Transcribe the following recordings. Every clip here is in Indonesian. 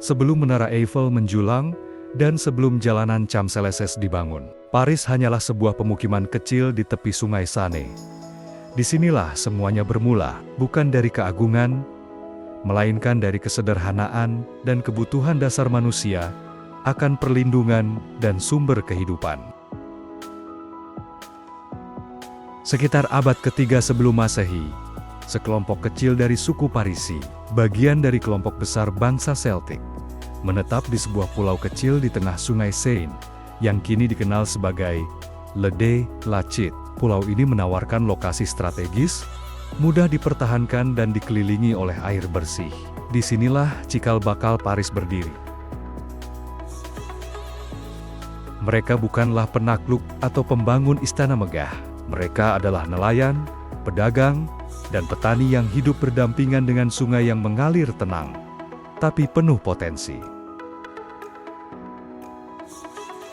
Sebelum Menara Eiffel menjulang, dan sebelum jalanan Champs-Élysées dibangun, Paris hanyalah sebuah pemukiman kecil di tepi sungai Seine. Disinilah semuanya bermula, bukan dari keagungan, melainkan dari kesederhanaan dan kebutuhan dasar manusia akan perlindungan dan sumber kehidupan. Sekitar abad ketiga sebelum Masehi, sekelompok kecil dari suku Parisi, bagian dari kelompok besar bangsa Celtic, menetap di sebuah pulau kecil di tengah sungai Seine, yang kini dikenal sebagai Les Deux Lacs. Pulau ini menawarkan lokasi strategis, mudah dipertahankan dan dikelilingi oleh air bersih. Disinilah cikal bakal Paris berdiri. Mereka bukanlah penakluk atau pembangun istana megah. Mereka adalah nelayan, pedagang, dan petani yang hidup berdampingan dengan sungai yang mengalir tenang, tapi penuh potensi.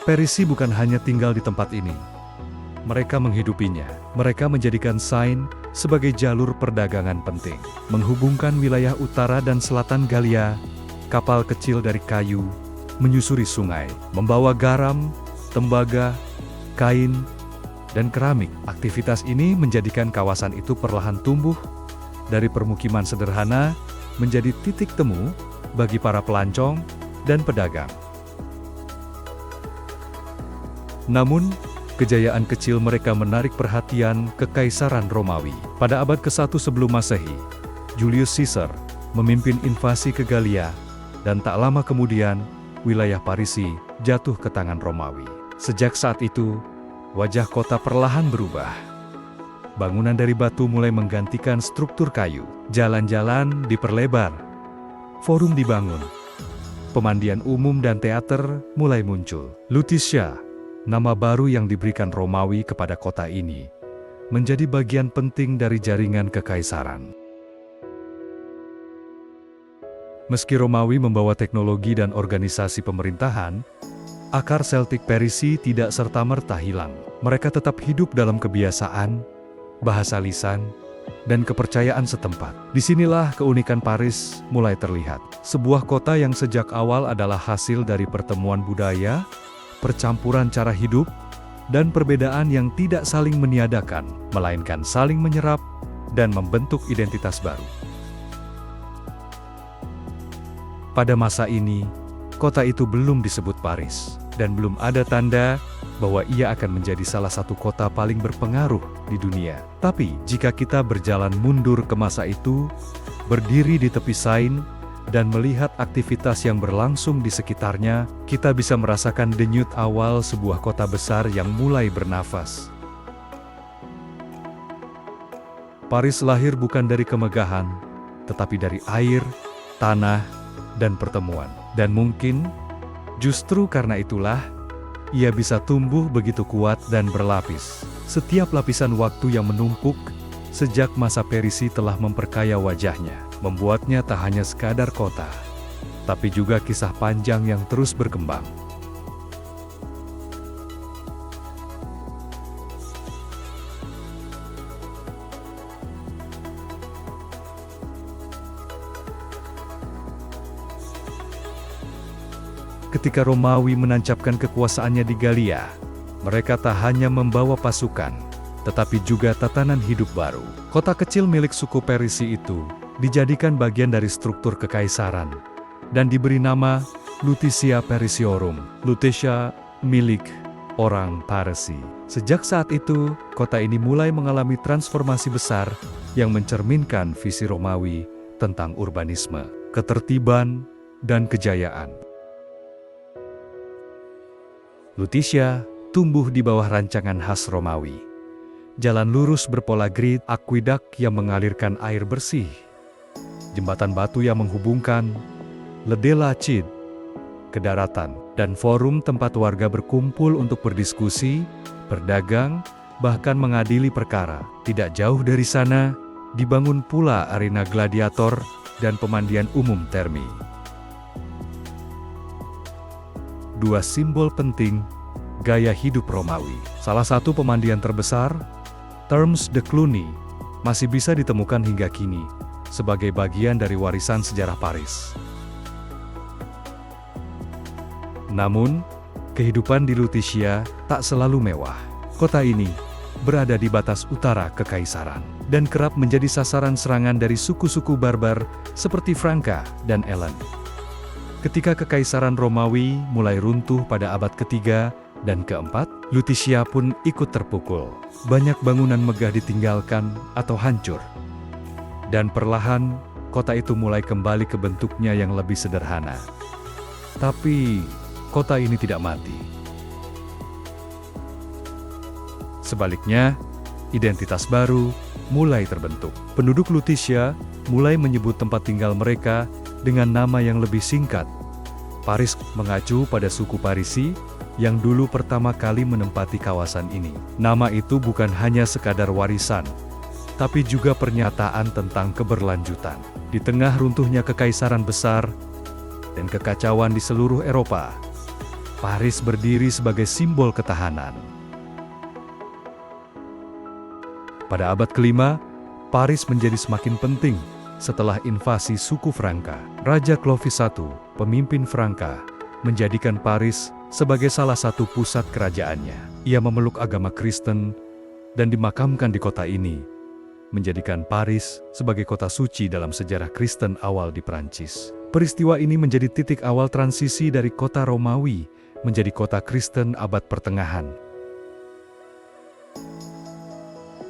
Parisi bukan hanya tinggal di tempat ini. Mereka menghidupinya. Mereka menjadikan Seine sebagai jalur perdagangan penting, menghubungkan wilayah utara dan selatan Galia. Kapal kecil dari kayu menyusuri sungai, membawa garam, tembaga, kain, dan keramik. Aktivitas ini menjadikan kawasan itu perlahan tumbuh dari permukiman sederhana menjadi titik temu bagi para pelancong dan pedagang. Namun, kejayaan kecil mereka menarik perhatian Kekaisaran Romawi. Pada abad ke-1 sebelum Masehi, Julius Caesar memimpin invasi ke Galia, dan tak lama kemudian, wilayah Parisi jatuh ke tangan Romawi. Sejak saat itu, wajah kota perlahan berubah. Bangunan dari batu mulai menggantikan struktur kayu. Jalan-jalan diperlebar. Forum dibangun. Pemandian umum dan teater mulai muncul. Lutetia, nama baru yang diberikan Romawi kepada kota ini, menjadi bagian penting dari jaringan kekaisaran. Meski Romawi membawa teknologi dan organisasi pemerintahan, akar Celtic Parisi tidak serta-merta hilang. Mereka tetap hidup dalam kebiasaan, bahasa lisan, dan kepercayaan setempat. Disinilah keunikan Paris mulai terlihat. Sebuah kota yang sejak awal adalah hasil dari pertemuan budaya, percampuran cara hidup, dan perbedaan yang tidak saling meniadakan, melainkan saling menyerap dan membentuk identitas baru. Pada masa ini, kota itu belum disebut Paris, dan belum ada tanda bahwa ia akan menjadi salah satu kota paling berpengaruh di dunia. Tapi, jika kita berjalan mundur ke masa itu, berdiri di tepi Seine, dan melihat aktivitas yang berlangsung di sekitarnya, kita bisa merasakan denyut awal sebuah kota besar yang mulai bernafas. Paris lahir bukan dari kemegahan, tetapi dari air, tanah, dan pertemuan. Dan mungkin, justru karena itulah, ia bisa tumbuh begitu kuat dan berlapis. Setiap lapisan waktu yang menumpuk, sejak masa Parisi telah memperkaya wajahnya, membuatnya tak hanya sekadar kota, tapi juga kisah panjang yang terus berkembang. Ketika Romawi menancapkan kekuasaannya di Galia, mereka tak hanya membawa pasukan, tetapi juga tatanan hidup baru. Kota kecil milik suku Parisi itu dijadikan bagian dari struktur kekaisaran, dan diberi nama Lutetia Parisiorum, Lutetia milik orang Parisi. Sejak saat itu, kota ini mulai mengalami transformasi besar yang mencerminkan visi Romawi tentang urbanisme, ketertiban, dan kejayaan. Lutetia tumbuh di bawah rancangan khas Romawi. Jalan lurus berpola grid, akuedak yang mengalirkan air bersih, jembatan batu yang menghubungkan Les Deux Lacs ke daratan, dan forum tempat warga berkumpul untuk berdiskusi, berdagang, bahkan mengadili perkara. Tidak jauh dari sana, dibangun pula arena gladiator dan pemandian umum Termi. Dua simbol penting gaya hidup Romawi. Salah satu pemandian terbesar, Thermes de Cluny, masih bisa ditemukan hingga kini sebagai bagian dari warisan sejarah Paris. Namun, kehidupan di Lutetia tak selalu mewah. Kota ini berada di batas utara kekaisaran dan kerap menjadi sasaran serangan dari suku-suku barbar seperti Franka dan Elen. Ketika kekaisaran Romawi mulai runtuh pada abad ketiga dan keempat, Lutetia pun ikut terpukul. Banyak bangunan megah ditinggalkan atau hancur. Dan perlahan, kota itu mulai kembali ke bentuknya yang lebih sederhana. Tapi, kota ini tidak mati. Sebaliknya, identitas baru mulai terbentuk. Penduduk Lutetia mulai menyebut tempat tinggal mereka dengan nama yang lebih singkat. Paris mengacu pada suku Parisi yang dulu pertama kali menempati kawasan ini. Nama itu bukan hanya sekadar warisan, tapi juga pernyataan tentang keberlanjutan. Di tengah runtuhnya kekaisaran besar dan kekacauan di seluruh Eropa, Paris berdiri sebagai simbol ketahanan. Pada abad kelima, Paris menjadi semakin penting setelah invasi suku Franka. Raja Clovis I, pemimpin Franka, menjadikan Paris sebagai salah satu pusat kerajaannya. Ia memeluk agama Kristen dan dimakamkan di kota ini, menjadikan Paris sebagai kota suci dalam sejarah Kristen awal di Prancis. Peristiwa ini menjadi titik awal transisi dari kota Romawi menjadi kota Kristen abad pertengahan.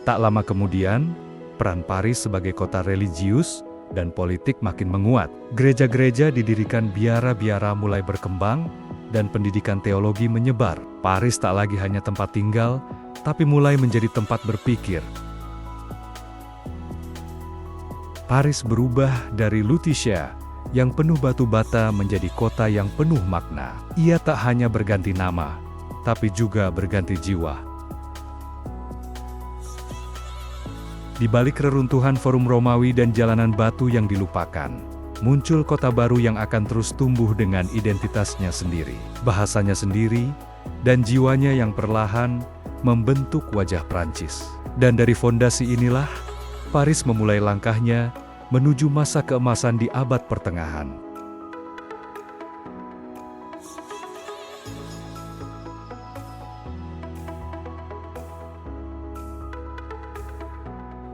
Tak lama kemudian, peran Paris sebagai kota religius dan politik makin menguat. Gereja-gereja didirikan, biara-biara mulai berkembang, dan pendidikan teologi menyebar. Paris tak lagi hanya tempat tinggal, tapi mulai menjadi tempat berpikir. Paris berubah dari Lutetia yang penuh batu bata menjadi kota yang penuh makna. Ia tak hanya berganti nama, tapi juga berganti jiwa. Di balik reruntuhan forum Romawi dan jalanan batu yang dilupakan, muncul kota baru yang akan terus tumbuh dengan identitasnya sendiri, bahasanya sendiri, dan jiwanya yang perlahan membentuk wajah Prancis. Dan dari fondasi inilah, Paris memulai langkahnya menuju masa keemasan di abad pertengahan.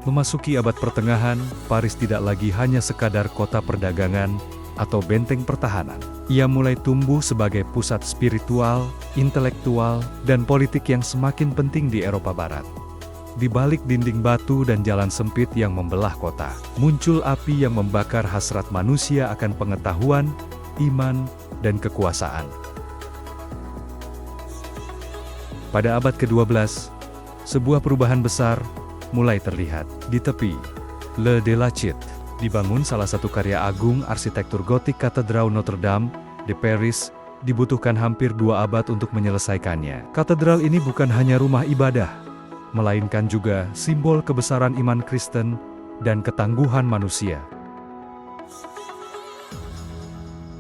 Memasuki abad pertengahan, Paris tidak lagi hanya sekadar kota perdagangan atau benteng pertahanan. Ia mulai tumbuh sebagai pusat spiritual, intelektual, dan politik yang semakin penting di Eropa Barat. Di balik dinding batu dan jalan sempit yang membelah kota, muncul api yang membakar hasrat manusia akan pengetahuan, iman, dan kekuasaan. Pada abad ke-12, sebuah perubahan besar mulai terlihat. Di tepi Le de la Cite, dibangun salah satu karya agung arsitektur gotik Katedral Notre Dame de Paris. Dibutuhkan hampir 2 abad untuk menyelesaikannya. Katedral ini bukan hanya rumah ibadah, melainkan juga simbol kebesaran iman Kristen dan ketangguhan manusia.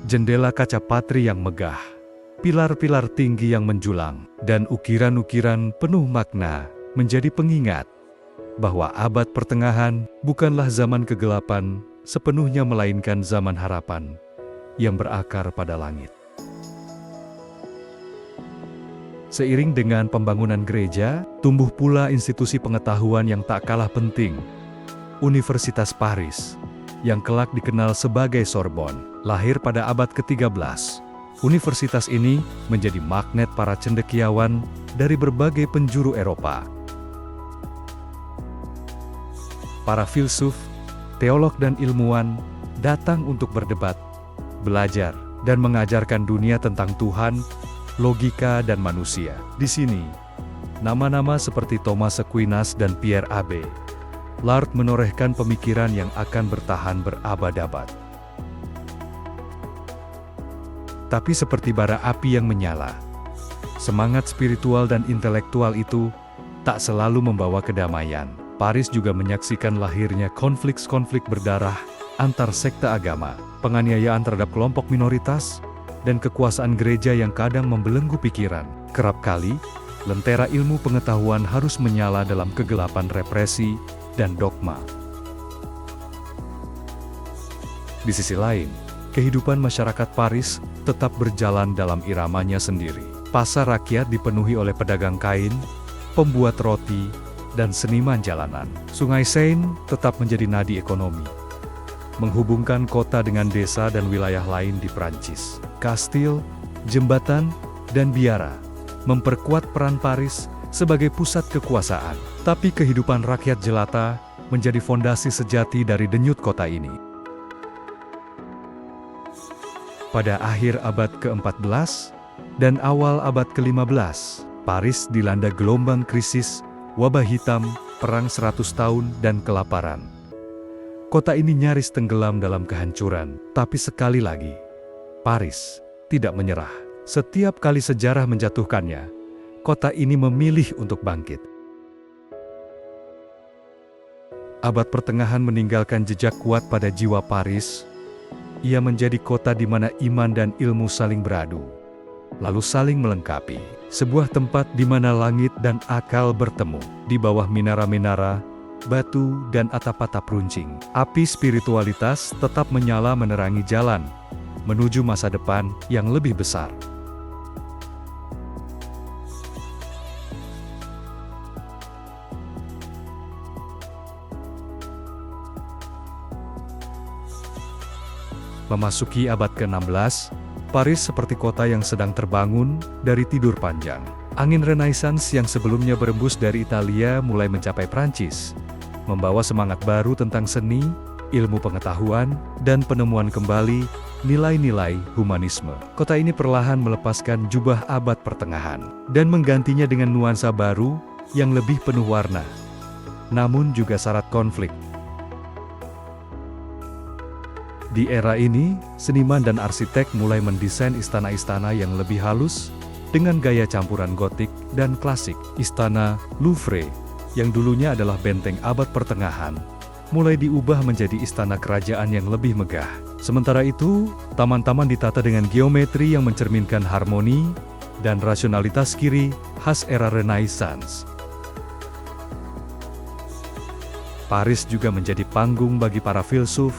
Jendela kaca patri yang megah, pilar-pilar tinggi yang menjulang, dan ukiran-ukiran penuh makna menjadi pengingat bahwa abad pertengahan bukanlah zaman kegelapan sepenuhnya, melainkan zaman harapan yang berakar pada langit. Seiring dengan pembangunan gereja, tumbuh pula institusi pengetahuan yang tak kalah penting. Universitas Paris, yang kelak dikenal sebagai Sorbonne, lahir pada abad ke-13. Universitas ini menjadi magnet para cendekiawan dari berbagai penjuru Eropa. Para filsuf, teolog dan ilmuwan datang untuk berdebat, belajar, dan mengajarkan dunia tentang Tuhan, logika, dan manusia. Di sini, nama-nama seperti Thomas Aquinas dan Pierre Abelard menorehkan pemikiran yang akan bertahan berabad-abad. tapi seperti bara api yang menyala. Semangat spiritual dan intelektual itu tak selalu membawa kedamaian. Paris juga menyaksikan lahirnya konflik-konflik berdarah antar sekte agama, penganiayaan terhadap kelompok minoritas, dan kekuasaan gereja yang kadang membelenggu pikiran. Kerap kali, lentera ilmu pengetahuan harus menyala dalam kegelapan represi dan dogma. Di sisi lain, kehidupan masyarakat Paris tetap berjalan dalam iramanya sendiri. Pasar rakyat dipenuhi oleh pedagang kain, pembuat roti, dan seniman jalanan. Sungai Seine tetap menjadi nadi ekonomi, menghubungkan kota dengan desa dan wilayah lain di Prancis. Kastil, jembatan, dan biara memperkuat peran Paris sebagai pusat kekuasaan. Tapi kehidupan rakyat jelata menjadi fondasi sejati dari denyut kota ini. Pada akhir abad ke-14 dan awal abad ke-15, Paris dilanda gelombang krisis, wabah hitam, perang 100 tahun, dan kelaparan. Kota ini nyaris tenggelam dalam kehancuran, tapi sekali lagi, Paris tidak menyerah. Setiap kali sejarah menjatuhkannya, kota ini memilih untuk bangkit. Abad pertengahan meninggalkan jejak kuat pada jiwa Paris. Ia menjadi kota di mana iman dan ilmu saling beradu, lalu saling melengkapi. Sebuah tempat di mana langit dan akal bertemu. Di bawah minara-minara, batu, dan atap-atap runcing, api spiritualitas tetap menyala menerangi jalan menuju masa depan yang lebih besar. Memasuki abad ke-16, Paris seperti kota yang sedang terbangun dari tidur panjang. Angin Renaissance yang sebelumnya berembus dari Italia mulai mencapai Prancis, membawa semangat baru tentang seni, ilmu pengetahuan, dan penemuan kembali nilai-nilai humanisme. Kota ini perlahan melepaskan jubah abad pertengahan dan menggantinya dengan nuansa baru yang lebih penuh warna, namun juga syarat konflik. Di era ini, seniman dan arsitek mulai mendesain istana-istana yang lebih halus dengan gaya campuran gotik dan klasik. Istana Louvre, yang dulunya adalah benteng abad pertengahan, mulai diubah menjadi istana kerajaan yang lebih megah. Sementara itu, taman-taman ditata dengan geometri yang mencerminkan harmoni dan rasionalitas kiri khas era Renaissance. Paris juga menjadi panggung bagi para filsuf,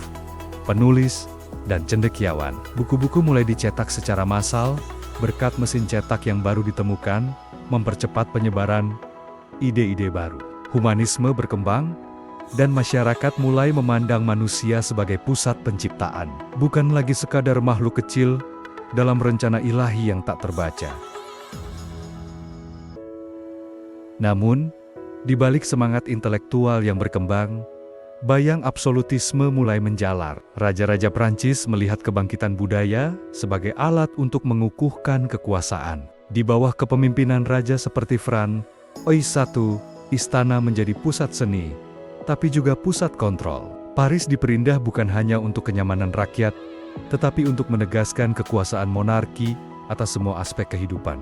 penulis, dan cendekiawan. Buku-buku mulai dicetak secara massal, berkat mesin cetak yang baru ditemukan, mempercepat penyebaran ide-ide baru. Humanisme berkembang, dan masyarakat mulai memandang manusia sebagai pusat penciptaan, bukan lagi sekadar makhluk kecil dalam rencana ilahi yang tak terbaca. Namun, di balik semangat intelektual yang berkembang, bayang absolutisme mulai menjalar. Raja-raja Prancis melihat kebangkitan budaya sebagai alat untuk mengukuhkan kekuasaan. Di bawah kepemimpinan raja seperti François I, istana menjadi pusat seni, tapi juga pusat kontrol. Paris diperindah bukan hanya untuk kenyamanan rakyat, tetapi untuk menegaskan kekuasaan monarki atas semua aspek kehidupan.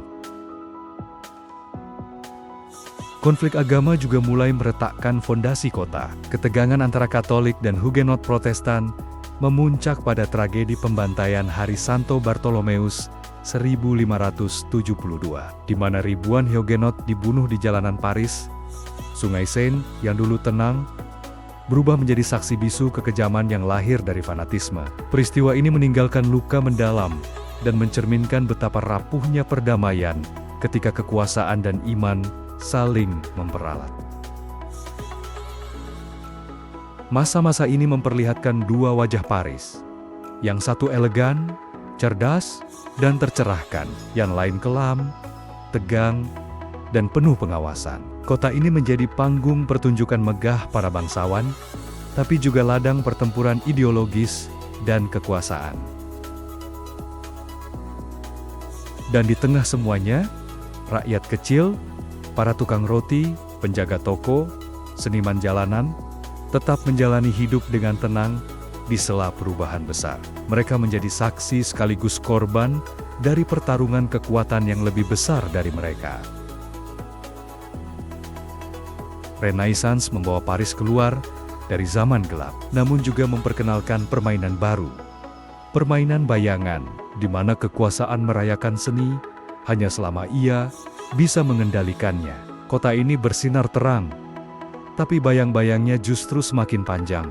Konflik agama juga mulai meretakkan fondasi kota. Ketegangan antara Katolik dan Hugenot Protestan memuncak pada tragedi pembantaian Hari Santo Bartolomeus 1572, di mana ribuan Hugenot dibunuh di jalanan Paris. Sungai Seine yang dulu tenang berubah menjadi saksi bisu kekejaman yang lahir dari fanatisme. Peristiwa ini meninggalkan luka mendalam dan mencerminkan betapa rapuhnya perdamaian ketika kekuasaan dan iman saling memperalat. Masa-masa ini memperlihatkan dua wajah Paris. Yang satu elegan, cerdas, dan tercerahkan. Yang lain kelam, tegang, dan penuh pengawasan. Kota ini menjadi panggung pertunjukan megah para bangsawan, tapi juga ladang pertempuran ideologis dan kekuasaan. Dan di tengah semuanya, rakyat kecil, para tukang roti, penjaga toko, seniman jalanan, tetap menjalani hidup dengan tenang di sela perubahan besar. Mereka menjadi saksi sekaligus korban dari pertarungan kekuatan yang lebih besar dari mereka. Renaissance membawa Paris keluar dari zaman gelap, namun juga memperkenalkan permainan baru. Permainan bayangan, di mana kekuasaan merayakan seni hanya selama ia bisa mengendalikannya. Kota ini bersinar terang, tapi bayang-bayangnya justru semakin panjang.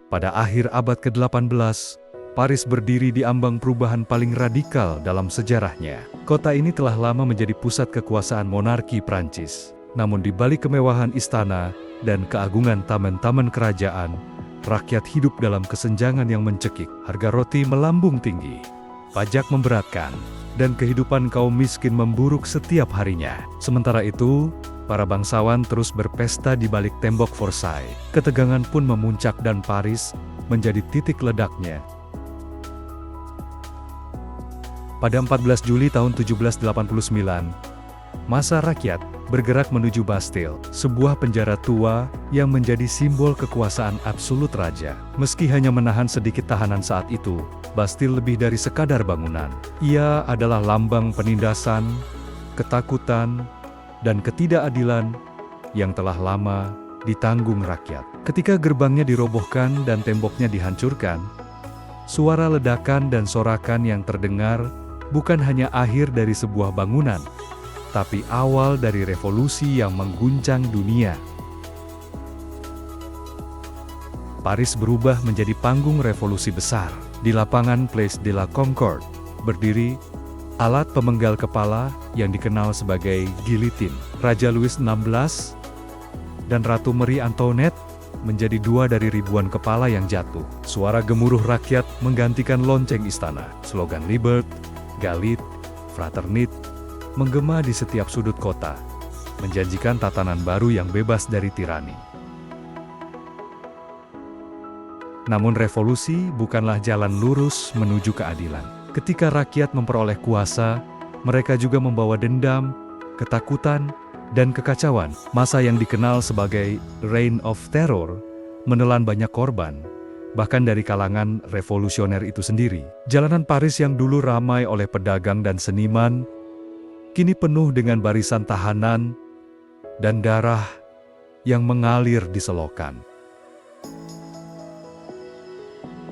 Pada akhir abad ke-18, Paris berdiri di ambang perubahan paling radikal dalam sejarahnya. Kota ini telah lama menjadi pusat kekuasaan monarki Prancis. Namun di balik kemewahan istana dan keagungan taman-taman kerajaan, rakyat hidup dalam kesenjangan yang mencekik. Harga roti melambung tinggi, pajak memberatkan, dan kehidupan kaum miskin memburuk setiap harinya. Sementara itu, para bangsawan terus berpesta di balik tembok Versailles. Ketegangan pun memuncak dan Paris menjadi titik ledaknya. Pada 14 Juli tahun 1789, massa rakyat bergerak menuju Bastille, sebuah penjara tua yang menjadi simbol kekuasaan absolut raja. Meski hanya menahan sedikit tahanan saat itu, Bastille lebih dari sekadar bangunan. Ia adalah lambang penindasan, ketakutan, dan ketidakadilan yang telah lama ditanggung rakyat. Ketika gerbangnya dirobohkan dan temboknya dihancurkan, suara ledakan dan sorakan yang terdengar bukan hanya akhir dari sebuah bangunan, tapi awal dari revolusi yang mengguncang dunia. Paris berubah menjadi panggung revolusi besar. Di lapangan Place de la Concorde berdiri alat pemenggal kepala yang dikenal sebagai guillotine. Raja Louis XVI dan Ratu Marie Antoinette menjadi dua dari ribuan kepala yang jatuh. Suara gemuruh rakyat menggantikan lonceng istana. Slogan Liberté, Égalité, Fraternité menggema di setiap sudut kota, menjanjikan tatanan baru yang bebas dari tirani. Namun revolusi bukanlah jalan lurus menuju keadilan. Ketika rakyat memperoleh kuasa, mereka juga membawa dendam, ketakutan, dan kekacauan. Masa yang dikenal sebagai Reign of Terror menelan banyak korban, bahkan dari kalangan revolusioner itu sendiri. Jalanan Paris yang dulu ramai oleh pedagang dan seniman, kini penuh dengan barisan tahanan dan darah yang mengalir di selokan.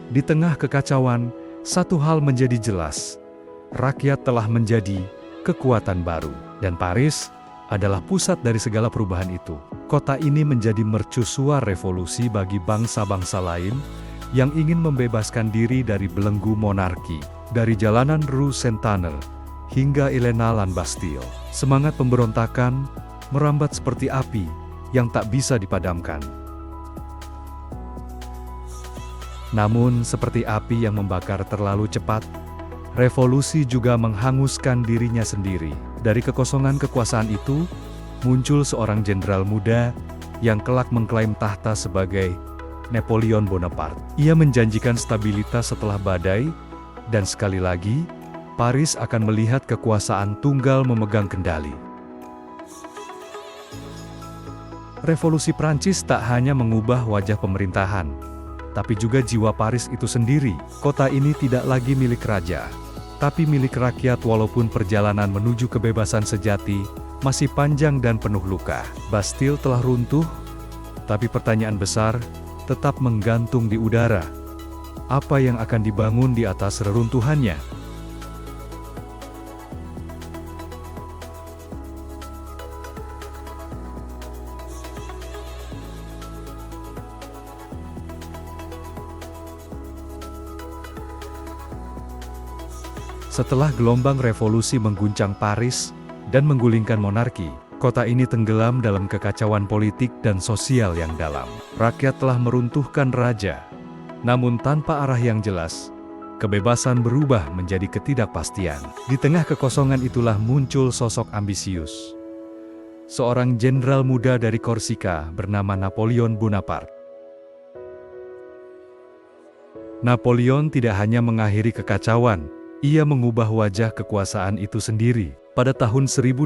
Di tengah kekacauan, satu hal menjadi jelas, rakyat telah menjadi kekuatan baru, dan Paris adalah pusat dari segala perubahan itu. Kota ini menjadi mercusuar revolusi bagi bangsa-bangsa lain yang ingin membebaskan diri dari belenggu monarki. Dari jalanan Rue Saint-Honore hingga Ilenalan Bastille, semangat pemberontakan merambat seperti api yang tak bisa dipadamkan. Namun, seperti api yang membakar terlalu cepat, revolusi juga menghanguskan dirinya sendiri. Dari kekosongan kekuasaan itu, muncul seorang jenderal muda yang kelak mengklaim tahta sebagai Napoleon Bonaparte. Ia menjanjikan stabilitas setelah badai, dan sekali lagi, Paris akan melihat kekuasaan tunggal memegang kendali. Revolusi Prancis tak hanya mengubah wajah pemerintahan, tapi juga jiwa Paris itu sendiri. Kota ini tidak lagi milik raja, tapi milik rakyat walaupun perjalanan menuju kebebasan sejati masih panjang dan penuh luka. Bastille telah runtuh, tapi pertanyaan besar tetap menggantung di udara. Apa yang akan dibangun di atas reruntuhannya? Setelah gelombang revolusi mengguncang Paris dan menggulingkan monarki, kota ini tenggelam dalam kekacauan politik dan sosial yang dalam. Rakyat telah meruntuhkan raja, namun tanpa arah yang jelas. Kebebasan berubah menjadi ketidakpastian. Di tengah kekosongan itulah muncul sosok ambisius. Seorang jenderal muda dari Korsika bernama Napoleon Bonaparte. Napoleon tidak hanya mengakhiri kekacauan, ia mengubah wajah kekuasaan itu sendiri. Pada tahun 1804,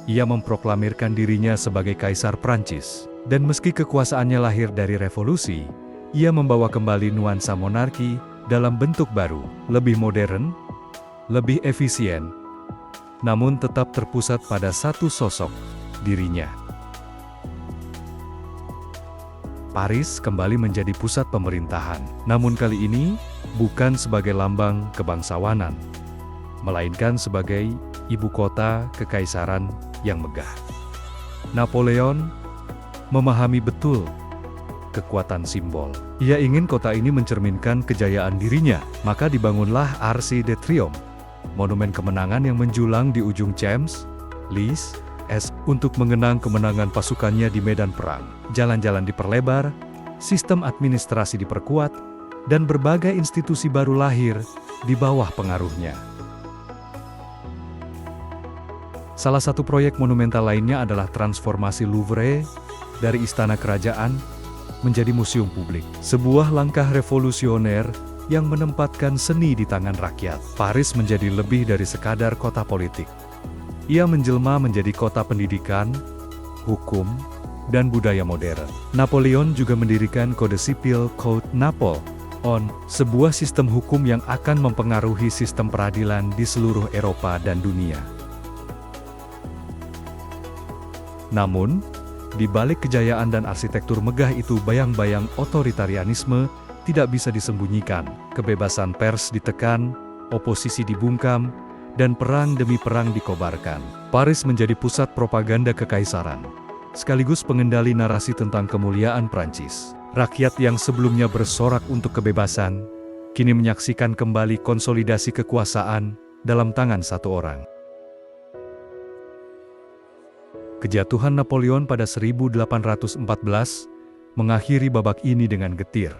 ia memproklamirkan dirinya sebagai Kaisar Prancis. Dan meski kekuasaannya lahir dari revolusi, ia membawa kembali nuansa monarki dalam bentuk baru, lebih modern, lebih efisien, namun tetap terpusat pada satu sosok, dirinya. Paris kembali menjadi pusat pemerintahan, namun kali ini bukan sebagai lambang kebangsawanan, melainkan sebagai ibu kota kekaisaran yang megah. Napoleon memahami betul kekuatan simbol. Ia ingin kota ini mencerminkan kejayaan dirinya, maka dibangunlah Arc de Triomphe, monumen kemenangan yang menjulang di ujung Champs-Élysées, untuk mengenang kemenangan pasukannya di medan perang. Jalan-jalan diperlebar, sistem administrasi diperkuat, dan berbagai institusi baru lahir di bawah pengaruhnya. Salah satu proyek monumental lainnya adalah transformasi Louvre dari istana kerajaan menjadi museum publik. Sebuah langkah revolusioner yang menempatkan seni di tangan rakyat. Paris menjadi lebih dari sekadar kota politik. Ia menjelma menjadi kota pendidikan, hukum, dan budaya modern. Napoleon juga mendirikan Kode Sipil Code Napoleon, sebuah sistem hukum yang akan mempengaruhi sistem peradilan di seluruh Eropa dan dunia. Namun, di balik kejayaan dan arsitektur megah itu, bayang-bayang otoritarianisme tidak bisa disembunyikan. Kebebasan pers ditekan, oposisi dibungkam, dan perang demi perang dikobarkan. Paris menjadi pusat propaganda kekaisaran, sekaligus pengendali narasi tentang kemuliaan Prancis. Rakyat yang sebelumnya bersorak untuk kebebasan, kini menyaksikan kembali konsolidasi kekuasaan dalam tangan satu orang. Kejatuhan Napoleon pada 1814 mengakhiri babak ini dengan getir.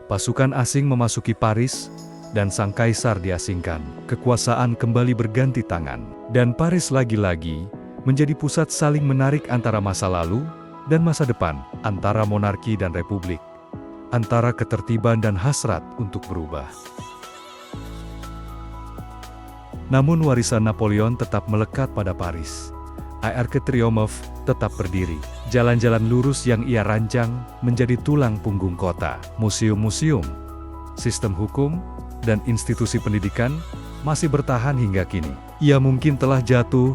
Pasukan asing memasuki Paris, dan sang kaisar diasingkan. Kekuasaan kembali berganti tangan, dan Paris lagi-lagi menjadi pusat saling menarik antara masa lalu dan masa depan, antara monarki dan republik, antara ketertiban dan hasrat untuk berubah. Namun warisan Napoleon tetap melekat pada Paris. Arc de Triomphe tetap berdiri. Jalan-jalan lurus yang ia rancang menjadi tulang punggung kota. Museum-museum, sistem hukum, dan institusi pendidikan masih bertahan hingga kini. Ia mungkin telah jatuh,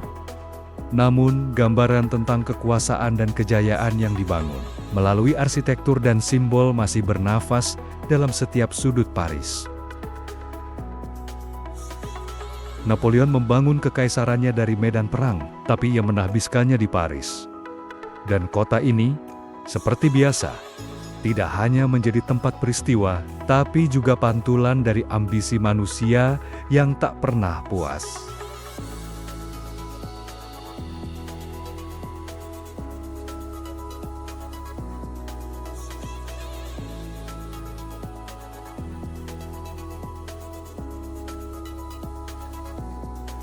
namun gambaran tentang kekuasaan dan kejayaan yang dibangun melalui arsitektur dan simbol masih bernafas dalam setiap sudut Paris. Napoleon membangun kekaisarannya dari medan perang, tapi ia menahbiskannya di Paris. Dan kota ini, seperti biasa, tidak hanya menjadi tempat peristiwa, tapi juga pantulan dari ambisi manusia yang tak pernah puas.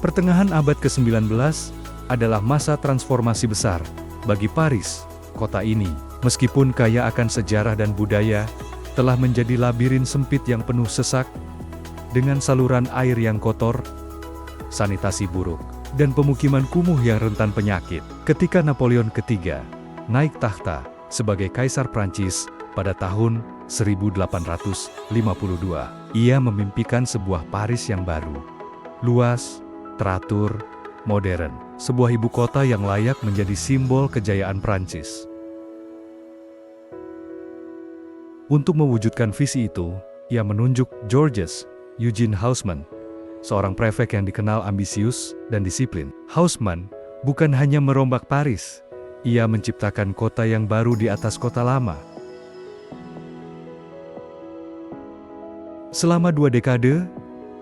Pertengahan abad ke-19 adalah masa transformasi besar bagi Paris. Kota ini, meskipun kaya akan sejarah dan budaya, telah menjadi labirin sempit yang penuh sesak, dengan saluran air yang kotor, sanitasi buruk, dan pemukiman kumuh yang rentan penyakit. Ketika Napoleon III naik tahta sebagai Kaisar Prancis pada tahun 1852, ia memimpikan sebuah Paris yang baru, luas, teratur, modern, sebuah ibu kota yang layak menjadi simbol kejayaan Prancis. Untuk mewujudkan visi itu, ia menunjuk Georges Eugène Haussmann, seorang prefek yang dikenal ambisius dan disiplin. Haussmann bukan hanya merombak Paris, ia menciptakan kota yang baru di atas kota lama. Selama 2 dekade,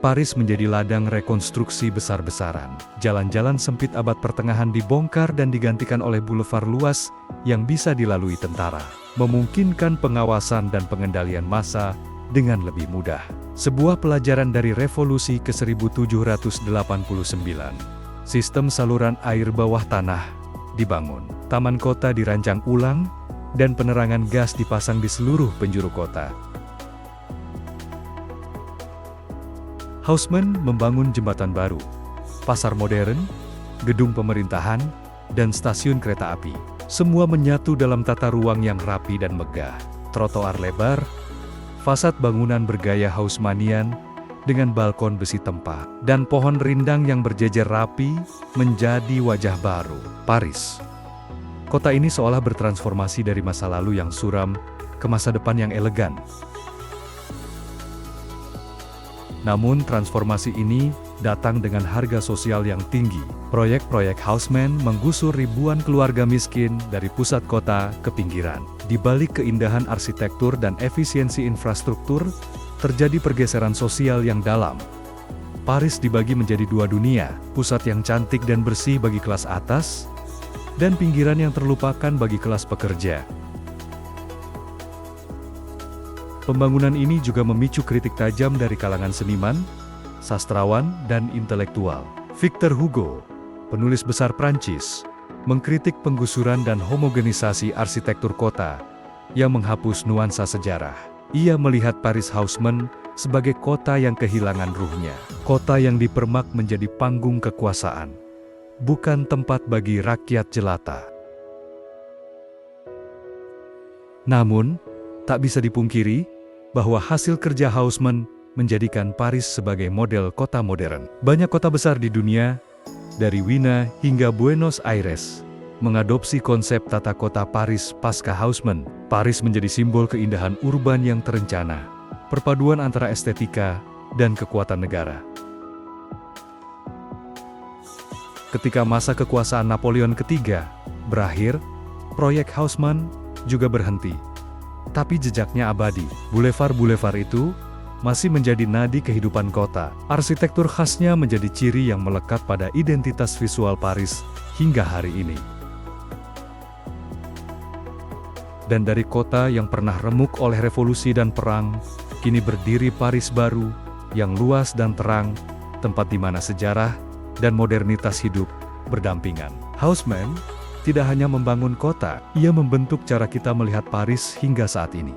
Paris menjadi ladang rekonstruksi besar-besaran. Jalan-jalan sempit abad pertengahan dibongkar dan digantikan oleh boulevard luas yang bisa dilalui tentara, memungkinkan pengawasan dan pengendalian massa dengan lebih mudah. Sebuah pelajaran dari revolusi ke-1789. Sistem saluran air bawah tanah dibangun, taman kota dirancang ulang, dan penerangan gas dipasang di seluruh penjuru kota. Haussmann membangun jembatan baru, pasar modern, gedung pemerintahan, dan stasiun kereta api. Semua menyatu dalam tata ruang yang rapi dan megah. Trotoar lebar, fasad bangunan bergaya Haussmannian, dengan balkon besi tempah, dan pohon rindang yang berjejer rapi, menjadi wajah baru. Paris. Kota ini seolah bertransformasi dari masa lalu yang suram, ke masa depan yang elegan. Namun transformasi ini datang dengan harga sosial yang tinggi. Proyek-proyek Haussmann menggusur ribuan keluarga miskin dari pusat kota ke pinggiran. Di balik keindahan arsitektur dan efisiensi infrastruktur, terjadi pergeseran sosial yang dalam. Paris dibagi menjadi dua dunia, pusat yang cantik dan bersih bagi kelas atas, dan pinggiran yang terlupakan bagi kelas pekerja. Pembangunan ini juga memicu kritik tajam dari kalangan seniman, sastrawan, dan intelektual. Victor Hugo, penulis besar Prancis, mengkritik penggusuran dan homogenisasi arsitektur kota yang menghapus nuansa sejarah. Ia melihat Paris Haussmann sebagai kota yang kehilangan ruhnya. Kota yang dipermak menjadi panggung kekuasaan, bukan tempat bagi rakyat jelata. Namun, tak bisa dipungkiri bahwa hasil kerja Haussmann menjadikan Paris sebagai model kota modern. Banyak kota besar di dunia, dari Wina hingga Buenos Aires, mengadopsi konsep tata kota Paris pasca Haussmann. Paris menjadi simbol keindahan urban yang terencana, perpaduan antara estetika dan kekuatan negara. Ketika masa kekuasaan Napoleon III berakhir, proyek Haussmann juga berhenti. Tapi jejaknya abadi. Boulevard-boulevard itu masih menjadi nadi kehidupan kota. Arsitektur khasnya menjadi ciri yang melekat pada identitas visual Paris hingga hari ini. Dan dari kota yang pernah remuk oleh revolusi dan perang, kini berdiri Paris baru, yang luas dan terang, tempat di mana sejarah dan modernitas hidup berdampingan. Haussmann tidak hanya membangun kota, ia membentuk cara kita melihat Paris hingga saat ini.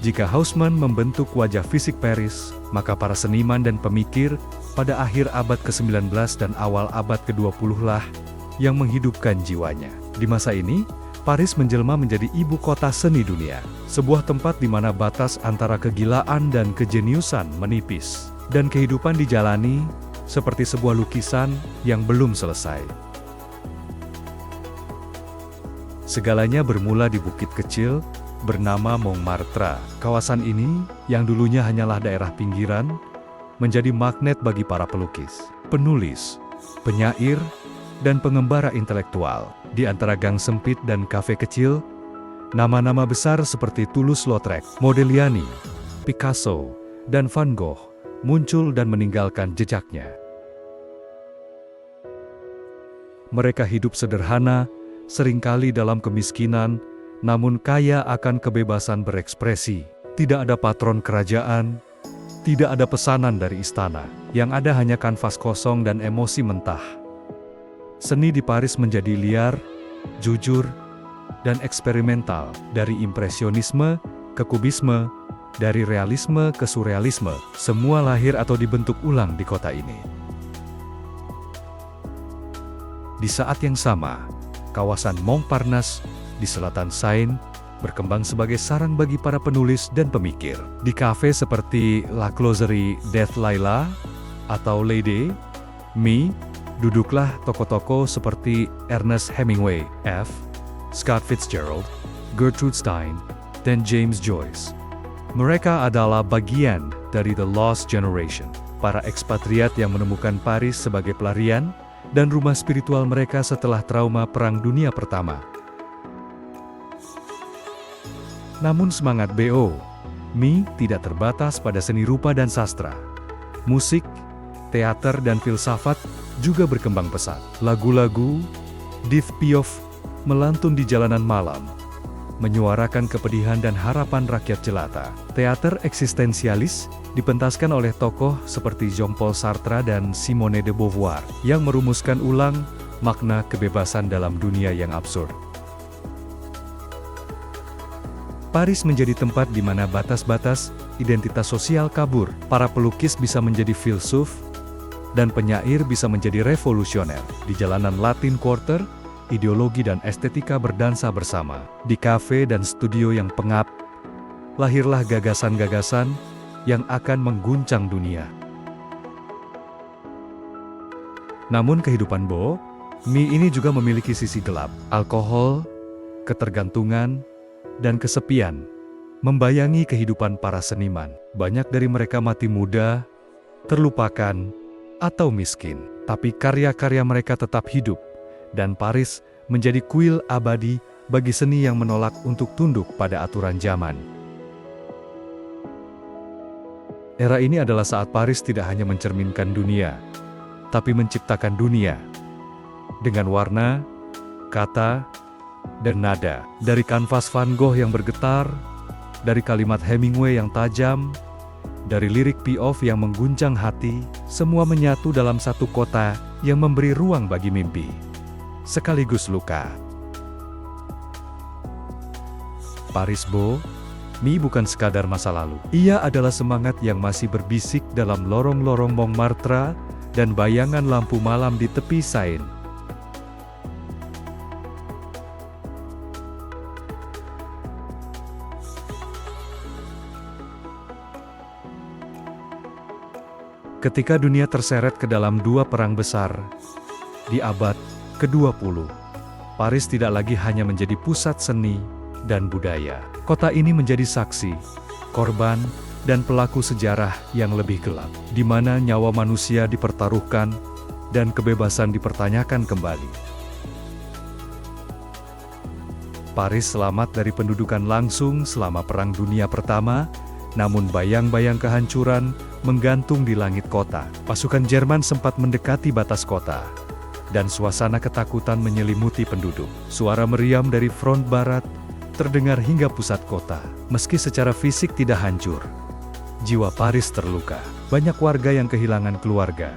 Jika Haussmann membentuk wajah fisik Paris, maka para seniman dan pemikir pada akhir abad ke-19 dan awal abad ke-20 lah yang menghidupkan jiwanya. Di masa ini, Paris menjelma menjadi ibu kota seni dunia, sebuah tempat di mana batas antara kegilaan dan kejeniusan menipis, dan kehidupan dijalani seperti sebuah lukisan yang belum selesai. Segalanya bermula di bukit kecil bernama Montmartre. Kawasan ini, yang dulunya hanyalah daerah pinggiran, menjadi magnet bagi para pelukis, penulis, penyair, dan pengembara intelektual. Di antara gang sempit dan kafe kecil, nama-nama besar seperti Toulouse-Lautrec, Modigliani, Picasso, dan Van Gogh muncul dan meninggalkan jejaknya. Mereka hidup sederhana, seringkali dalam kemiskinan, namun kaya akan kebebasan berekspresi. Tidak ada patron kerajaan, tidak ada pesanan dari istana. Yang ada hanya kanvas kosong dan emosi mentah. Seni di Paris menjadi liar, jujur, dan eksperimental. Dari impresionisme ke kubisme, dari realisme ke surrealisme, semua lahir atau dibentuk ulang di kota ini. Di saat yang sama, kawasan Montparnasse di selatan Seine berkembang sebagai sarang bagi para penulis dan pemikir. Di kafe seperti La Closerie des Lilas atau Lady Me, duduklah tokoh-tokoh seperti Ernest Hemingway, Scott Fitzgerald, Gertrude Stein, dan James Joyce. Mereka adalah bagian dari The Lost Generation, para ekspatriat yang menemukan Paris sebagai pelarian dan rumah spiritual mereka setelah trauma Perang Dunia Pertama. Namun semangat B.O.M tidak terbatas pada seni rupa dan sastra. Musik, teater, dan filsafat juga berkembang pesat. Lagu-lagu Edith Piaf melantun di jalanan malam, menyuarakan kepedihan dan harapan rakyat jelata. Teater eksistensialis dipentaskan oleh tokoh seperti Jean-Paul Sartre dan Simone de Beauvoir, yang merumuskan ulang makna kebebasan dalam dunia yang absurd. Paris menjadi tempat di mana batas-batas identitas sosial kabur. Para pelukis bisa menjadi filsuf, dan penyair bisa menjadi revolusioner. Di jalanan Latin Quarter, ideologi dan estetika berdansa bersama. Di kafe dan studio yang pengap, lahirlah gagasan-gagasan yang akan mengguncang dunia. Namun kehidupan bohemi ini juga memiliki sisi gelap. Alkohol, ketergantungan, dan kesepian membayangi kehidupan para seniman. Banyak dari mereka mati muda, terlupakan, atau miskin. Tapi karya-karya mereka tetap hidup, dan Paris menjadi kuil abadi bagi seni yang menolak untuk tunduk pada aturan zaman. Era ini adalah saat Paris tidak hanya mencerminkan dunia, tapi menciptakan dunia dengan warna, kata, dan nada. Dari kanvas Van Gogh yang bergetar, dari kalimat Hemingway yang tajam, dari lirik Piaf yang mengguncang hati, semua menyatu dalam satu kota yang memberi ruang bagi mimpi sekaligus luka. Paris bohemi bukan sekadar masa lalu. Ia adalah semangat yang masih berbisik dalam lorong-lorong Montmartre dan bayangan lampu malam di tepi Seine. Ketika dunia terseret ke dalam dua perang besar di abad ke-20, Paris tidak lagi hanya menjadi pusat seni dan budaya. Kota ini menjadi saksi, korban, dan pelaku sejarah yang lebih gelap, di mana nyawa manusia dipertaruhkan dan kebebasan dipertanyakan kembali. Paris selamat dari pendudukan langsung selama Perang Dunia Pertama, namun bayang-bayang kehancuran menggantung di langit kota. Pasukan Jerman sempat mendekati batas kota, dan suasana ketakutan menyelimuti penduduk. Suara meriam dari front barat terdengar hingga pusat kota. Meski secara fisik tidak hancur, jiwa Paris terluka. Banyak warga yang kehilangan keluarga,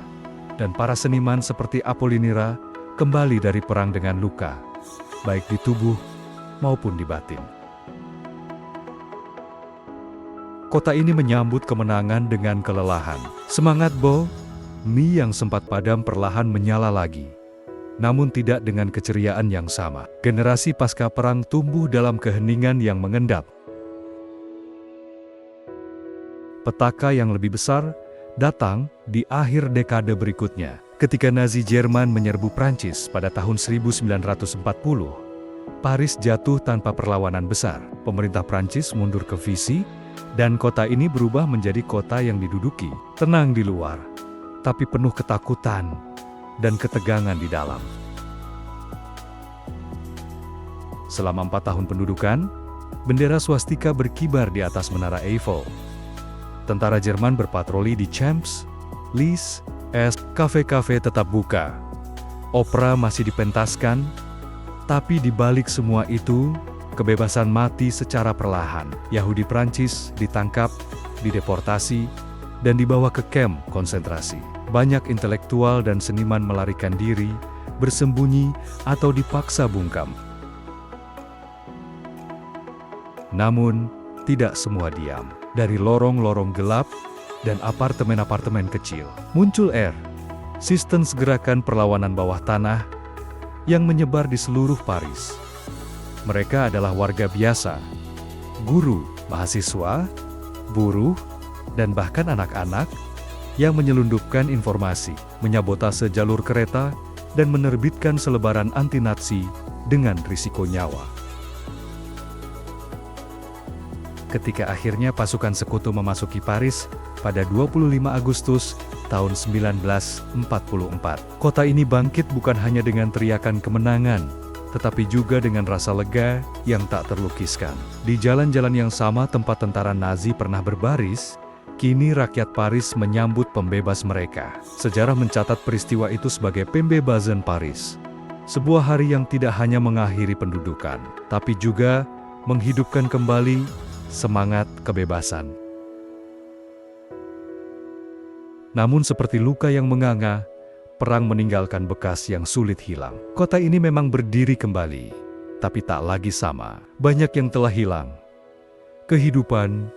dan para seniman seperti Apollinaire kembali dari perang dengan luka, baik di tubuh maupun di batin. Kota ini menyambut kemenangan dengan kelelahan. Semangat bohemi yang sempat padam perlahan menyala lagi, namun tidak dengan keceriaan yang sama. Generasi pasca perang tumbuh dalam keheningan yang mengendap. Petaka yang lebih besar datang di akhir dekade berikutnya. Ketika Nazi Jerman menyerbu Prancis pada tahun 1940, Paris jatuh tanpa perlawanan besar. Pemerintah Prancis mundur ke Vichy, dan kota ini berubah menjadi kota yang diduduki. Tenang di luar, tapi penuh ketakutan dan ketegangan di dalam. Selama 4 tahun pendudukan, bendera swastika berkibar di atas Menara Eiffel. Tentara Jerman berpatroli di Champs-Élysées, kafe-kafe tetap buka. Opera masih dipentaskan, tapi di balik semua itu, kebebasan mati secara perlahan. Yahudi Prancis ditangkap, dideportasi, dan dibawa ke kamp konsentrasi. Banyak intelektual dan seniman melarikan diri, bersembunyi, atau dipaksa bungkam. Namun, tidak semua diam. Dari lorong-lorong gelap dan apartemen-apartemen kecil, muncul resistance, gerakan perlawanan bawah tanah yang menyebar di seluruh Paris. Mereka adalah warga biasa, guru, mahasiswa, buruh, dan bahkan anak-anak yang menyelundupkan informasi, menyabotase jalur kereta, dan menerbitkan selebaran anti-Nazi dengan risiko nyawa. Ketika akhirnya pasukan sekutu memasuki Paris pada 25 Agustus tahun 1944, kota ini bangkit bukan hanya dengan teriakan kemenangan, tetapi juga dengan rasa lega yang tak terlukiskan. Di jalan-jalan yang sama tempat tentara Nazi pernah berbaris, kini rakyat Paris menyambut pembebas mereka. Sejarah mencatat peristiwa itu sebagai Pembebasan Paris. Sebuah hari yang tidak hanya mengakhiri pendudukan, tapi juga menghidupkan kembali semangat kebebasan. Namun seperti luka yang menganga, perang meninggalkan bekas yang sulit hilang. Kota ini memang berdiri kembali, tapi tak lagi sama. Banyak yang telah hilang. Kehidupan,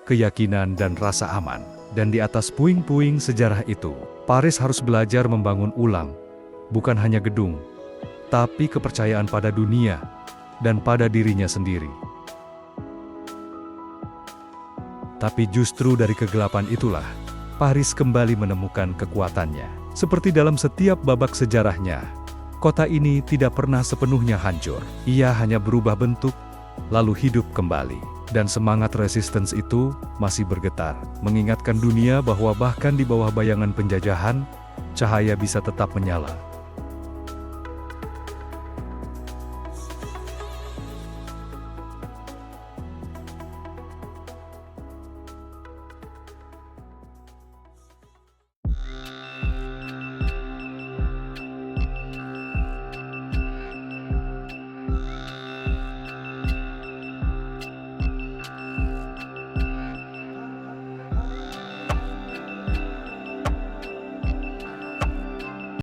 keyakinan, dan rasa aman. Dan di atas puing-puing sejarah itu, Paris harus belajar membangun ulang, bukan hanya gedung, tapi kepercayaan pada dunia dan pada dirinya sendiri. Tapi justru dari kegelapan itulah, Paris kembali menemukan kekuatannya. Seperti dalam setiap babak sejarahnya, kota ini tidak pernah sepenuhnya hancur. Ia hanya berubah bentuk, lalu hidup kembali. Dan semangat resistance itu masih bergetar, mengingatkan dunia bahwa bahkan di bawah bayangan penjajahan, cahaya bisa tetap menyala.